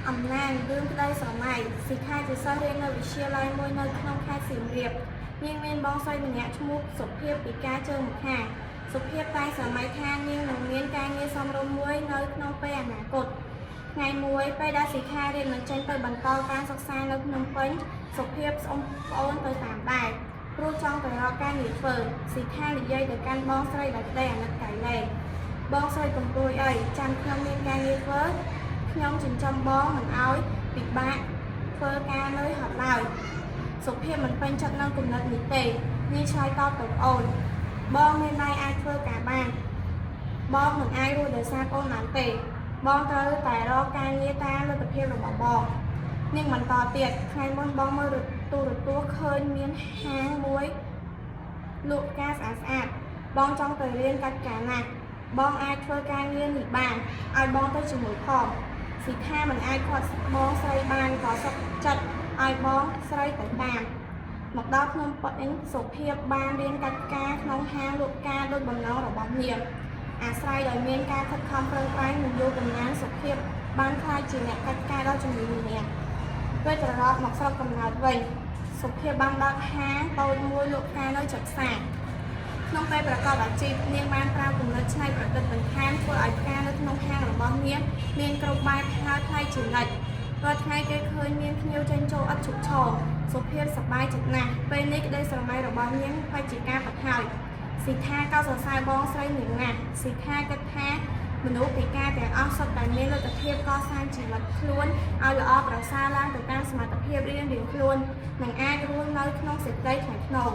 អំណាចរឿងក្តីស្រមៃសិក្ខាជាសិស្សរៀននៅវិទ្យាល័យមួយនៅក្នុងខេត្តសៀមរាបនាងមានបងស្រីម្នាក់ឈ្មោះសុភាពពីការជើងម្ខាងសុភាពតែស្រមៃថានាងនឹងមានការងារសមរម្យមួយនៅក្នុងពេលអនាគតថ្ងៃមួយពេលដែលសិក្ខារៀនមិនចេញទៅបន្តការសិក្សានៅភ្នំពេញសុភាពស្អុំប្អូនទៅតាមដែរព្រោះចង់ទៅរកការងារធ្វើសិក្ខានិយាយទៅកាន់បងស្រីដែលក្តីអាណិតកៃលែងបងស្រីកំព្រួយអីចាំខ្ញុំមានការងារធ្វើខ្ញុំចិញ្ចឹមបងមិនអោយពិបាកធ្វើការនៅហត់ឡើយសុភាពមិនពេញចិត្តនឹងគំនិតនេះទេនាងឆ្លើយតបទៅប្អូនបងមានដៃអាចធ្វើការបានបងមិនអាចរស់ដោយសារអូនបានទេបងត្រូវតែរកការងារតាមលទ្ធភាពរបស់បងនាងបន្តទៀតថ្ងៃមុនបងមើលទូរទស្សន៍ឃើញមានហាងមួយលក់ផ្កាស្អាតបងចង់ទៅរៀនកាត់ការណាស់បងអាចធ្វើការងារនេះបានឲ្យបងទៅជាមួយផងសិក្ខាមិនអាចខាត់បងស្រីបានក៏សុខចិត្តឲ្យបងស្រីទៅតាមមកដល់ភ្នំពេញសុភាពបានរៀនកាត់ការក្នុងហាងលក់ផ្កាដោយបំណងរបស់នាងអាស្រ័យដោយមានការខិតខំប្រឹងប្រែងនិងយល់កំណានសុភាពបានខ្លាចជាអ្នកកាត់ការដ៏ជំនាញម្នាក់ពេលត្រឡប់មកស្រុកកំណើតវិញសុភាពបានដឹកហាងតូចមួយលក់ផ្កានៅជិតផ្សារក្នុងពេលប្រកបអាជីពនាងបានប្រើគំនិតច្នៃប្រឌិតបន្ថែមធ្វើឲ្យផ្កានៅក្នុងហាងរបស់នាងមានគ្រប់បែបហើយថ្លៃជានិច្ចរាល់ថ្ងៃគេឃើញមានភ្ញៀវចេញចូលឥតឈប់ឈរសុភាពសប្បាយចិត្តណាស់ពេលនេះក្តីស្រមៃរបស់នាងបែរជាការប្រហើយសិក្ខាក៏សរសើរបងស្រីនាងណាស់សិក្ខាគិតថាមនុស្សពិការទាំងអស់សុទ្ធតែមានលទ្ធភាពកសាងជីវិតខ្លួនឲ្យល្អប្រសើរឡើងទៅតាមសមត្ថភាពរៀងខ្លួននិងអាចរស់នៅក្នុងសេចក្តីថ្លៃថ្នូរ